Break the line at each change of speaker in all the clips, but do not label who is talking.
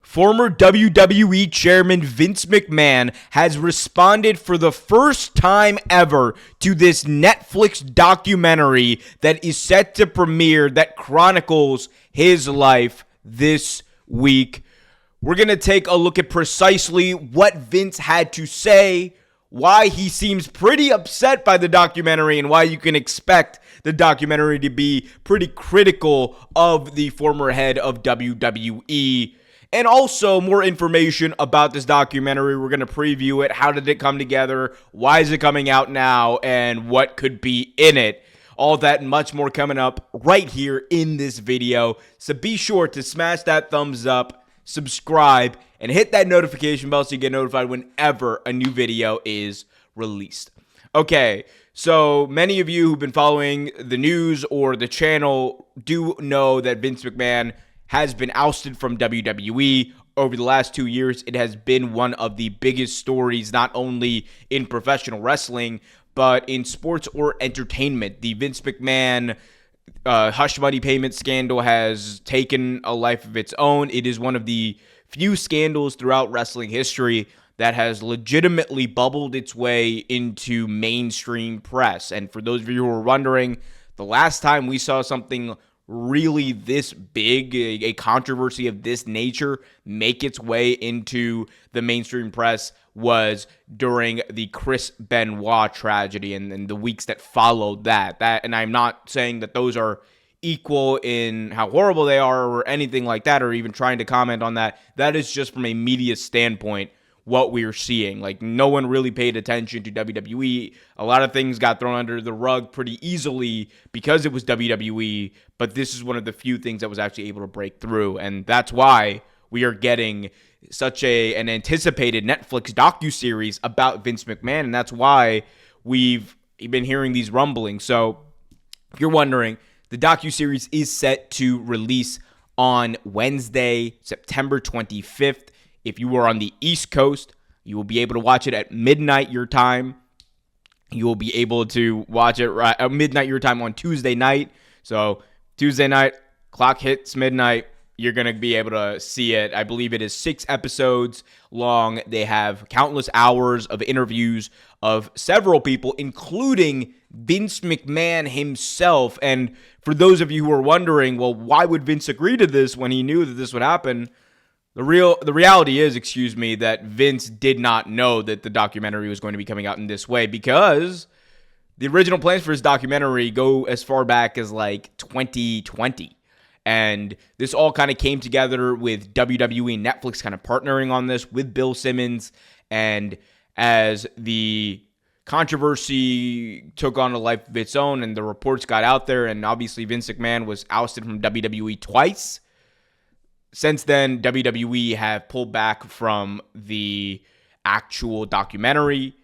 Former WWE Chairman Vince McMahon has responded for the first time ever to this Netflix documentary that is set to premiere that chronicles his life this week. We're going to take a look at precisely what Vince had to say, why he seems pretty upset by the documentary, and why you can expect the documentary to be pretty critical of the former head of WWE. And also more information about this documentary. We're going to preview it. How did it come together? Why is it coming out now? And what could be in it? All that and much more coming up right here in this video. So be sure to smash that thumbs up, subscribe, and hit that notification bell so you get notified whenever a new video is released. Okay, so many of you who've been following the news or the channel do know that Vince McMahon has been ousted from WWE. Over the last 2 years, it has been one of the biggest stories, not only in professional wrestling, but in sports or entertainment. The Vince McMahon hush money payment scandal has taken a life of its own. It is one of the few scandals throughout wrestling history that has legitimately bubbled its way into mainstream press. And for those of you who are wondering, the last time we saw something really this big, a controversy of this nature, make its way into the mainstream press was during the Chris Benoit tragedy and the weeks that followed that. And I'm not saying that those are equal in how horrible they are or anything like that, or even trying to comment on that. That is just from a media standpoint what we're seeing. Like, no one really paid attention to WWE. A lot of things got thrown under the rug pretty easily because it was WWE, but this is one of the few things that was actually able to break through, and that's why we are getting such an anticipated Netflix docuseries about Vince McMahon, and that's why we've been hearing these rumblings. So, if you're wondering, the docuseries is set to release on Wednesday, September 25th. If you are on the East Coast, you will be able to watch it at midnight your time. You will be able to watch it at midnight your time on Tuesday night. So Tuesday night, clock hits midnight, you're going to be able to see it. I believe it is 6 episodes long. They have countless hours of interviews of several people, including Vince McMahon himself. And for those of you who are wondering, well, why would Vince agree to this when he knew that this would happen? The reality is, that Vince did not know that the documentary was going to be coming out in this way, because the original plans for his documentary go as far back as like 2020. And this all kind of came together with WWE and Netflix kind of partnering on this with Bill Simmons. And as the controversy took on a life of its own and the reports got out there, and obviously Vince McMahon was ousted from WWE twice. Since then, WWE have pulled back from the actual documentary,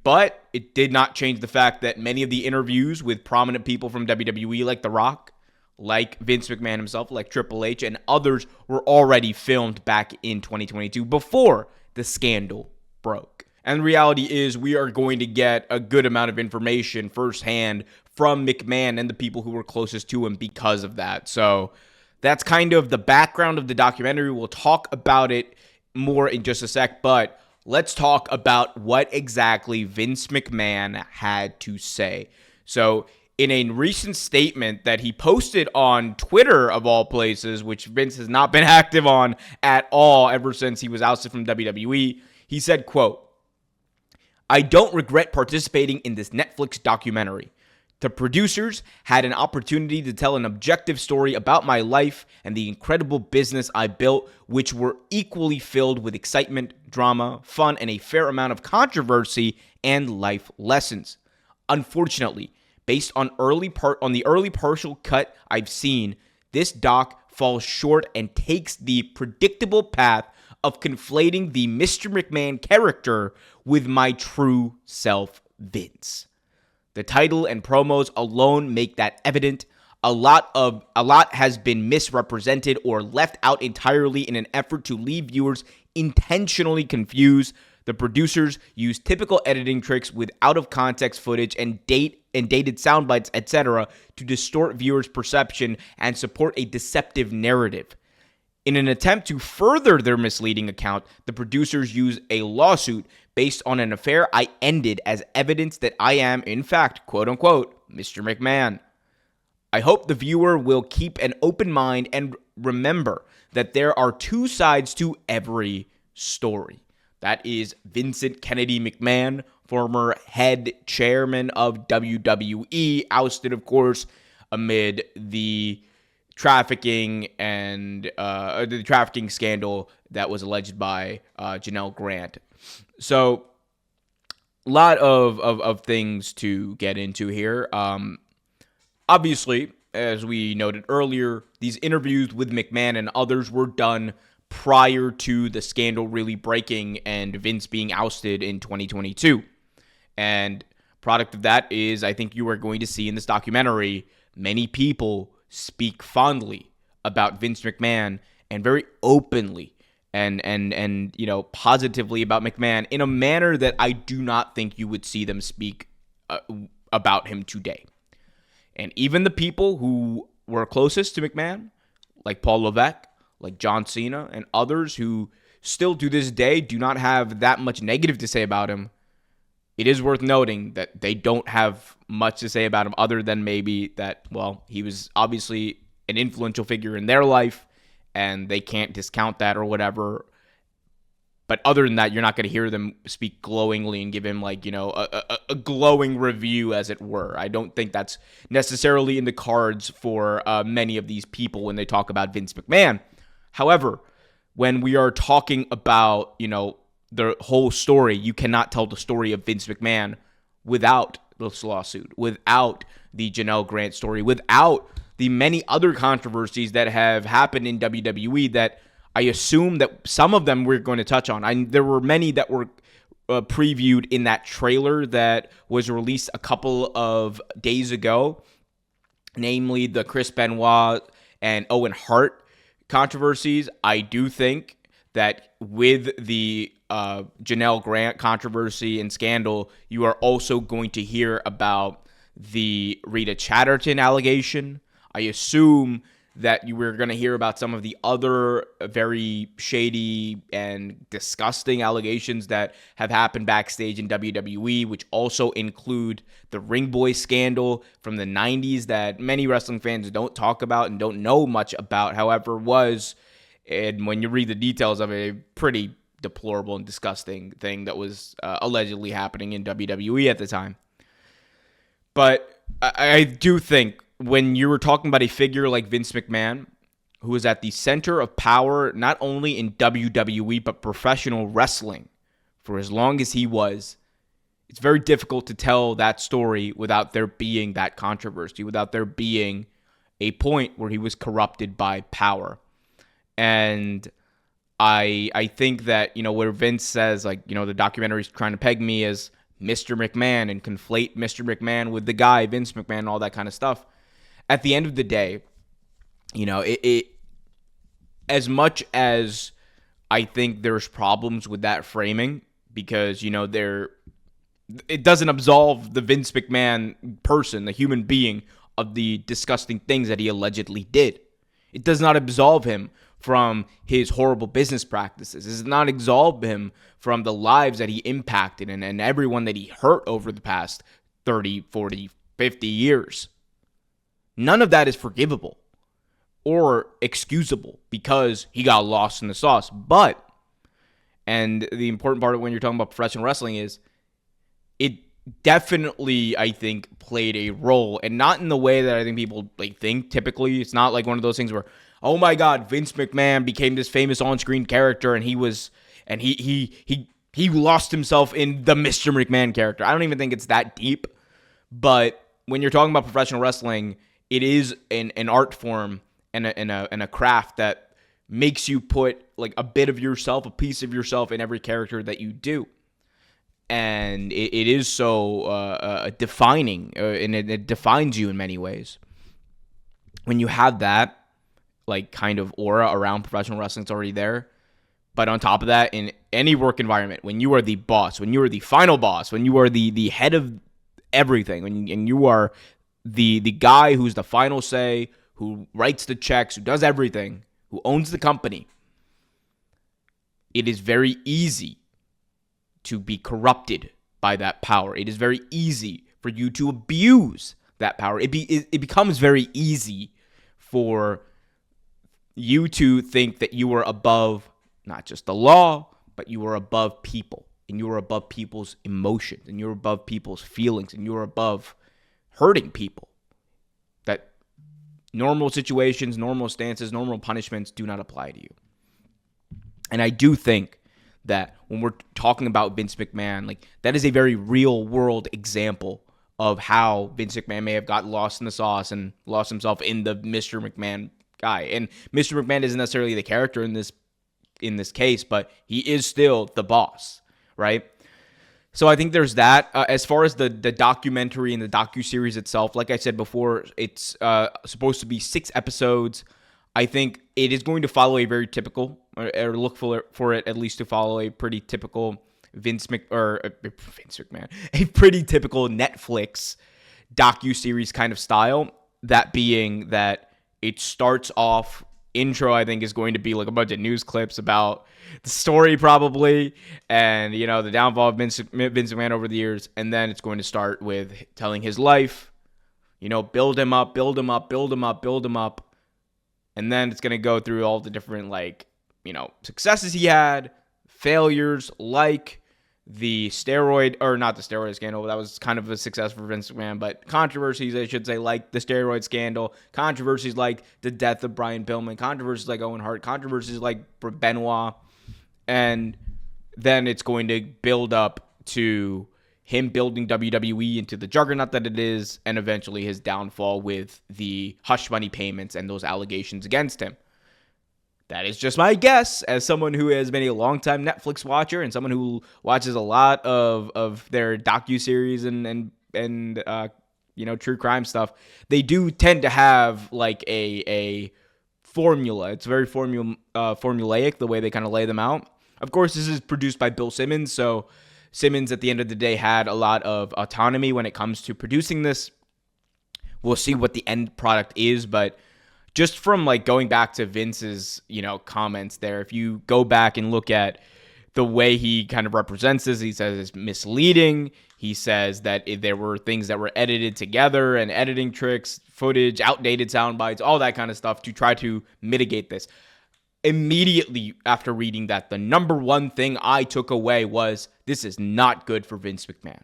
but it did not change the fact that many of the interviews with prominent people from WWE, like The Rock, like Vince McMahon himself, like Triple H, and others, were already filmed back in 2022 before the scandal broke. And the reality is, we are going to get a good amount of information firsthand from McMahon and the people who were closest to him because of that. So that's kind of the background of the documentary. We'll talk about it more in just a sec, but let's talk about what exactly Vince McMahon had to say. So, in a recent statement that he posted on Twitter, of all places, which Vince has not been active on at all ever since he was ousted from WWE, he said, quote, "I don't regret participating in this Netflix documentary. The producers had an opportunity to tell an objective story about my life and the incredible business I built, which were equally filled with excitement, drama, fun, and a fair amount of controversy and life lessons. Unfortunately, based on the early partial cut I've seen, this doc falls short and takes the predictable path of conflating the Mr. McMahon character with my true self, Vince. The title and promos alone make that evident. A lot has been misrepresented or left out entirely in an effort to leave viewers intentionally confused. The producers use typical editing tricks with out-of-context footage and dated sound bites, etc., to distort viewers' perception and support a deceptive narrative. In an attempt to further their misleading account, the producers use a lawsuit based on an affair I ended as evidence that I am, in fact, quote unquote, Mr. McMahon. I hope the viewer will keep an open mind and remember that there are two sides to every story. That is Vincent Kennedy McMahon, former head chairman of WWE, ousted, of course, amid the trafficking and the trafficking scandal that was alleged by Janelle Grant. So, a lot of things to get into here. Obviously, as we noted earlier, these interviews with McMahon and others were done prior to the scandal really breaking and Vince being ousted in 2022. And product of that is, I think you are going to see in this documentary, many people speak fondly about Vince McMahon and very openly and positively about McMahon in a manner that I do not think you would see them speak about him today. And even the people who were closest to McMahon, like Paul Levesque, like John Cena, and others who still to this day do not have that much negative to say about him, it is worth noting that they don't have much to say about him other than maybe that, well, he was obviously an influential figure in their life, and they can't discount that or whatever. But other than that, you're not going to hear them speak glowingly and give him a glowing review, as it were. I don't think that's necessarily in the cards for many of these people when they talk about Vince McMahon. However, when we are talking about, the whole story, you cannot tell the story of Vince McMahon without this lawsuit, without the Janelle Grant story, without the many other controversies that have happened in WWE that I assume that some of them we're going to touch on. There were many that were previewed in that trailer that was released a couple of days ago, namely the Chris Benoit and Owen Hart controversies. I do think that with the Janelle Grant controversy and scandal, you are also going to hear about the Rita Chatterton allegation. I assume that you were going to hear about some of the other very shady and disgusting allegations that have happened backstage in WWE, which also include the Ring Boy scandal from the 90s that many wrestling fans don't talk about and don't know much about, however, was, and when you read the details of it, a pretty deplorable and disgusting thing that was allegedly happening in WWE at the time. But I do think when you were talking about a figure like Vince McMahon, who is at the center of power, not only in WWE, but professional wrestling for as long as he was, it's very difficult to tell that story without there being that controversy, without there being a point where he was corrupted by power. And I think that, where Vince says, the documentary's trying to peg me as Mr. McMahon and conflate Mr. McMahon with the guy, Vince McMahon, and all that kind of stuff. At the end of the day, it as much as I think there's problems with that framing, because, it doesn't absolve the Vince McMahon person, the human being, of the disgusting things that he allegedly did. It does not absolve him from his horrible business practices. It does not absolve him from the lives that he impacted and everyone that he hurt over the past 30, 40, 50 years. None of that is forgivable or excusable because he got lost in the sauce. But, and the important part of when you're talking about professional wrestling is, it definitely, I think, played a role, and not in the way that I think people think typically. It's not like one of those things where, oh my God, Vince McMahon became this famous on-screen character, and he lost himself in the Mr. McMahon character. I don't even think it's that deep. But when you're talking about professional wrestling, it is an art form and a craft that makes you put a bit of yourself, a piece of yourself in every character that you do. And it is so defining, and it defines you in many ways. When you have that kind of aura around professional wrestling, it's already there. But on top of that, in any work environment, when you are the boss, when you are the final boss, when you are the head of everything, and you are the guy who's the final say, who writes the checks, who does everything, who owns the company, it is very easy to be corrupted by that power. It is very easy for you to abuse that power. It becomes very easy for you to think that you are above not just the law, but you are above people, and you are above people's emotions, and you're above people's feelings, and you're above hurting people. That normal situations, normal stances, normal punishments do not apply to you. And I do think that when we're talking about Vince McMahon, like, that is a very real world example of how Vince McMahon may have got lost in the sauce and lost himself in the Mr. McMahon guy. And Mr. McMahon isn't necessarily the character in this case, but he is still the boss, right? So I think there's that. As far as the documentary and the docuseries itself, like I said before, it's supposed to be 6 episodes. I think it is going to follow a very typical, or look for it at least to follow a pretty typical Vince McMahon, a pretty typical Netflix docuseries kind of style. That being that it starts off, intro I think is going to be like a bunch of news clips about the story probably, and the downfall of Vince McMahon over the years, and then it's going to start with telling his life, build him up, and then it's going to go through all the different successes he had, failures, like the not the steroid scandal, that was kind of a success for Vince McMahon, but controversies, I should say, like the steroid scandal, controversies like the death of Brian Pillman, controversies like Owen Hart, controversies like Benoit, and then it's going to build up to him building WWE into the juggernaut that it is, and eventually his downfall with the hush money payments and those allegations against him. That is just my guess, as someone who has been a longtime Netflix watcher and someone who watches a lot of their docuseries and true crime stuff. They do tend to have like a formula. It's very formulaic the way they kind of lay them out. Of course, this is produced by Bill Simmons, so Simmons at the end of the day had a lot of autonomy when it comes to producing this. We'll see what the end product is, but just from going back to Vince's, comments there, if you go back and look at the way he kind of represents this, he says it's misleading. He says that there were things that were edited together and editing tricks, footage, outdated sound bites, all that kind of stuff to try to mitigate this. Immediately after reading that, the number one thing I took away was this is not good for Vince McMahon.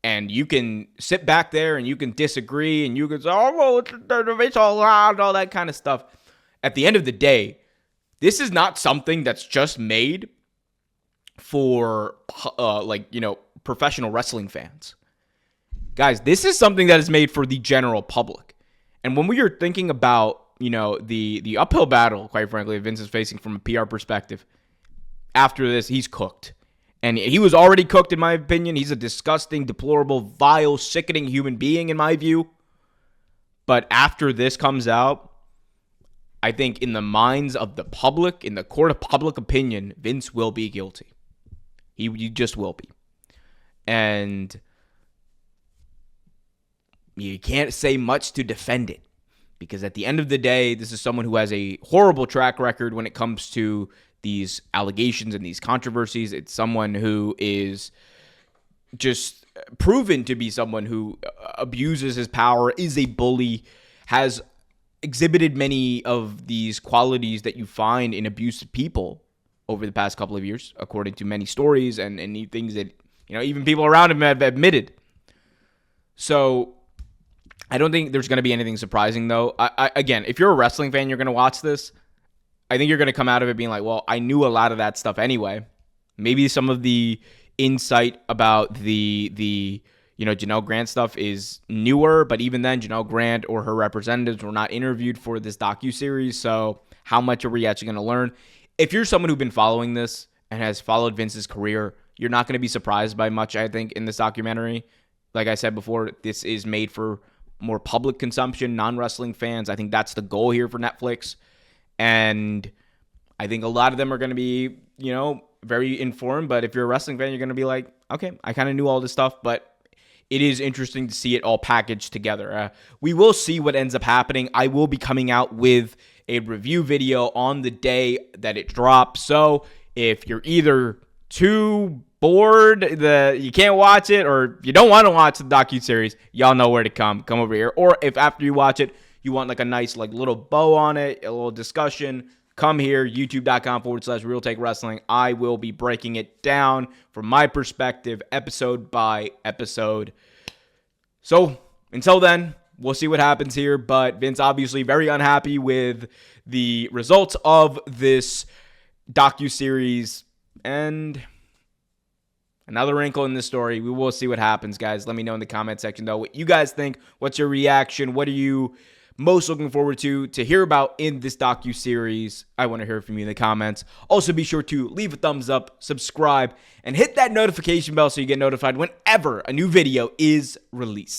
And you can sit back there and you can disagree and you can say, it's all loud, all that kind of stuff. At the end of the day, this is not something that's just made for, professional wrestling fans. Guys, this is something that is made for the general public. And when we are thinking about, the uphill battle, quite frankly, Vince is facing from a PR perspective, after this, he's cooked. And he was already cooked, in my opinion. He's a disgusting, deplorable, vile, sickening human being, in my view. But after this comes out, I think in the minds of the public, in the court of public opinion, Vince will be guilty. He just will be. And you can't say much to defend it. Because at the end of the day, this is someone who has a horrible track record when it comes to these allegations and these controversies. It's someone who is just proven to be someone who abuses his power, is a bully, has exhibited many of these qualities that you find in abusive people over the past couple of years, according to many stories and things that, even people around him have admitted. So I don't think there's going to be anything surprising, though. Again, if you're a wrestling fan, you're going to watch this. I think you're going to come out of it being like, well, I knew a lot of that stuff anyway. Maybe some of the insight about the Janelle Grant stuff is newer, but even then, Janelle Grant or her representatives were not interviewed for this docuseries, so how much are we actually going to learn? If you're someone who's been following this and has followed Vince's career, you're not going to be surprised by much, I think, in this documentary. Like I said before, this is made for more public consumption, non-wrestling fans. I think that's the goal here for Netflix. And I think a lot of them are going to be, very informed. But if you're a wrestling fan, you're going to be like, okay, I kind of knew all this stuff, but it is interesting to see it all packaged together. We will see what ends up happening. I will be coming out with a review video on the day that it drops. So if you're either too bored that you can't watch it, or you don't want to watch the docuseries, y'all know where to come over here. Or if after you watch it, you want like a nice like little bow on it, a little discussion, come here, youtube.com/Real Take Wrestling. I will be breaking it down from my perspective, episode by episode. So until then, we'll see what happens here. But Vince obviously very unhappy with the results of this docuseries, and another wrinkle in this story. We will see what happens, guys. Let me know in the comment section, though, what you guys think. What's your reaction? What are you most looking forward to hear about in this docuseries? I want to hear from you in the comments. Also, be sure to leave a thumbs up, subscribe, and hit that notification bell so you get notified whenever a new video is released.